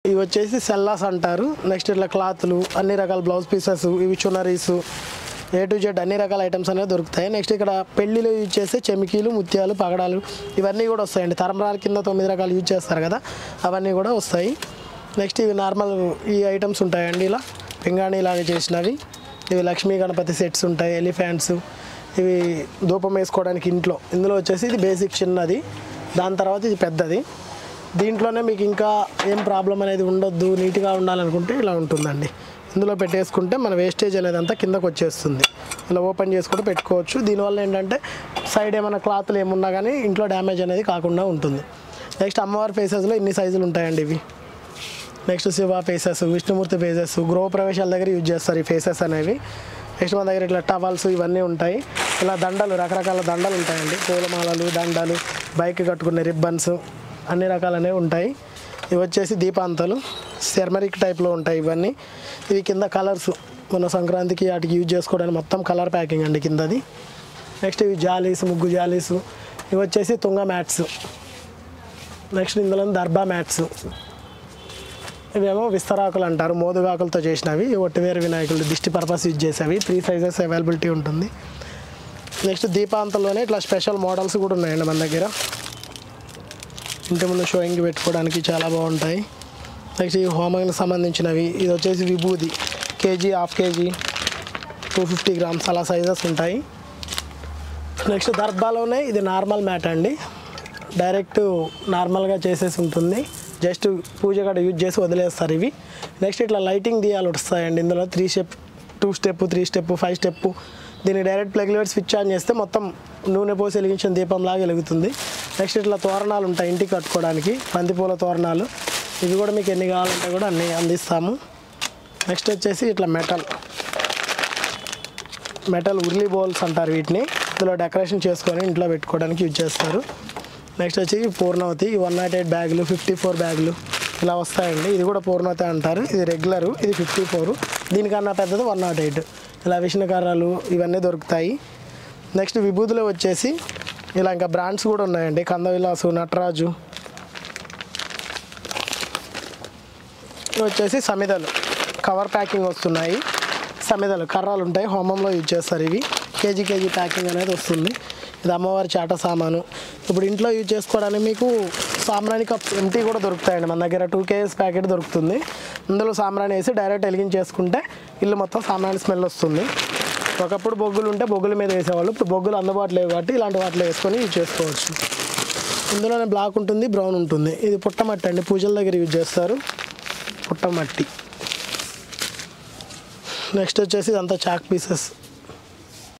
ఇవి వచ్చేసి సెల్లాస్ అంటారు. నెక్స్ట్ ఇట్లా క్లాత్లు, అన్ని రకాల బ్లౌజ్ పీసెస్, ఇవి చున్నరీస్, ఏ టు జెడ్ అన్ని రకాల ఐటమ్స్ అనేవి దొరుకుతాయి. నెక్స్ట్ ఇక్కడ పెళ్లిలో యూజ్ చేసే చెమికీలు, ముత్యాలు, పగడాలు ఇవన్నీ కూడా వస్తాయండి. తరంబరాల కింద 9 రకాలు యూజ్ చేస్తారు కదా, అవన్నీ కూడా వస్తాయి. నెక్స్ట్ ఇవి నార్మల్ ఈ ఐటమ్స్ ఉంటాయండి, ఇలా పింగాణి లాగా చేసినవి. ఇవి లక్ష్మీ గణపతి సెట్స్ ఉంటాయి, ఎలిఫెంట్స్, ఇవి ధూపం వేసుకోవడానికి ఇందులో వచ్చేసి ఇది బేసిక్ చిన్నది, దాని తర్వాత ఇది పెద్దది. దీంట్లోనే మీకు ఇంకా ఏం ప్రాబ్లం అనేది ఉండొద్దు, నీట్గా ఉండాలనుకుంటే ఇలా ఉంటుందండి. ఇందులో పెట్టేసుకుంటే మన వేస్టేజ్ అనేది అంతా కిందకు వచ్చేస్తుంది. ఇలా ఓపెన్ చేసుకుంటూ పెట్టుకోవచ్చు. దీనివల్ల ఏంటంటే సైడ్ ఏమైనా క్లాత్లు ఏమున్నా కానీ ఇంట్లో డ్యామేజ్ అనేది కాకుండా ఉంటుంది. నెక్స్ట్ అమ్మవారి ఫేసెస్లో ఇన్ని సైజులు ఉంటాయండి ఇవి. Next Shiva faces, Vishnumurthy faces, గృహప్రవేశాల దగ్గర యూజ్ చేస్తారు ఈ ఫేసెస్ అనేవి. నెక్స్ట్ మన దగ్గర ఇట్లా టవల్స్ ఇవన్నీ ఉంటాయి. ఇలా దండలు, రకరకాల దండలు ఉంటాయండి, పూలమాలలు, దండలు, బైక్ కట్టుకునే రిబ్బన్స్, అన్ని రకాలనే ఉంటాయి. ఇవి వచ్చేసి దీపాంతలు, సెర్మరిక్ టైప్లో ఉంటాయి ఇవన్నీ. ఇవి కింద కలర్స్, మన సంక్రాంతికి వాటికి యూజ్ చేసుకోవడానికి మొత్తం కలర్ ప్యాకింగ్ అండి కిందది. నెక్స్ట్ ఇవి జాలీస్, ముగ్గు జాలీస్. ఇవి వచ్చేసి తుంగ మ్యాట్స్. నెక్స్ట్ ఇందులో దర్బా మ్యాట్స్. ఇవేమో విస్తరాకులు అంటారు, మోదుగాకులతో చేసినవి. ఒట్టివేరు వినాయకులు దిష్టి పర్పస్ యూజ్ చేసేవి. 3 సైజెస్ అవైలబిలిటీ ఉంటుంది. నెక్స్ట్ దీపాంతంలోనే ఇట్లా స్పెషల్ మోడల్స్ కూడా ఉన్నాయండి మన దగ్గర. ఇంటి ముందు షోయింగ్ పెట్టుకోవడానికి చాలా బాగుంటాయి. నెక్స్ట్ ఈ హోమానికి సంబంధించినవి. ఇది వచ్చేసి విభూది, కేజీ, హాఫ్ కేజీ, 250 గ్రామ్స్ అలా సైజెస్ ఉంటాయి. నెక్స్ట్ దర్బాలోనే ఇది నార్మల్ మ్యాట్ అండి, డైరెక్ట్ నార్మల్గా చేసేసి ఉంటుంది. జస్ట్ పూజ కూడా యూజ్ చేసి వదిలేస్తారు ఇవి. నెక్స్ట్ ఇట్లా లైటింగ్ దియాలు వస్తాయండి ఇందులో. 3 స్టెప్, 2 స్టెప్, 3 స్టెప్, 5 స్టెప్. దీన్ని direct plug light switch on చేస్తే మొత్తం నూనె పోసి వెలిగించిన దీపంలాగా వెలుగుతుంది. నెక్స్ట్ ఇట్లా తోరణాలు ఉంటాయి ఇంటికి కట్టుకోవడానికి, బంతిపూల తోరణాలు. ఇవి కూడా మీకు ఎన్ని కావాలంటే కూడా అన్నీ అందిస్తాము. నెక్స్ట్ వచ్చేసి ఇట్లా మెటల్ ఉర్లీ బౌల్స్ అంటారు వీటిని. ఇందులో డెకరేషన్ చేసుకొని ఇంట్లో పెట్టుకోవడానికి యూజ్ చేస్తారు. నెక్స్ట్ వచ్చి పూర్ణవతి, 108 బ్యాగులు, 54 బ్యాగులు ఇలా వస్తాయండి. ఇది కూడా పూర్ణవతి అంటారు. ఇది రెగ్యులరు, ఇది 54. దీనికన్నా పెద్దది 108. ఇలా విష్ణుకర్రలు ఇవన్నీ దొరుకుతాయి. నెక్స్ట్ విభూతిలో వచ్చేసి ఇలా ఇంకా బ్రాండ్స్ కూడా ఉన్నాయండి, కందవిలాసు, నటరాజు. ఇవి వచ్చేసి సమిదలు, కవర్ ప్యాకింగ్ వస్తున్నాయి. సమిదలు కర్రలు ఉంటాయి, హోమంలో యూజ్ చేస్తారు ఇవి. కేజీ ప్యాకింగ్ అనేది వస్తుంది. ఇది అమ్మవారి చాట సామాను. ఇప్పుడు ఇంట్లో యూజ్ చేసుకోవడానికి మీకు సాంబ్రాణి కప్స్ ఎంటీ కూడా దొరుకుతాయండి మన దగ్గర. 2 kgs ప్యాకెట్ దొరుకుతుంది. ఇందులో సాంబ్రాణి వేసి డైరెక్ట్ వెలిగించేసుకుంటే ఇల్లు మొత్తం సాంబ్రాణి స్మెల్ వస్తుంది. ఒకప్పుడు బొగ్గులు ఉంటే బొగ్గుల మీద వేసేవాళ్ళు, ఇప్పుడు బొగ్గులు అందుబాటులో లేవు కాబట్టి ఇలాంటి వాటిలో వేసుకొని యూజ్ చేసుకోవచ్చు. ఇందులోనే బ్లాక్ ఉంటుంది, బ్రౌన్ ఉంటుంది. ఇది పుట్టమట్టి అండి, పూజల దగ్గర యూజ్ చేస్తారు, పుట్టమట్టి. నెక్స్ట్ వచ్చేసి ఇదంతా చాక్ పీసెస్.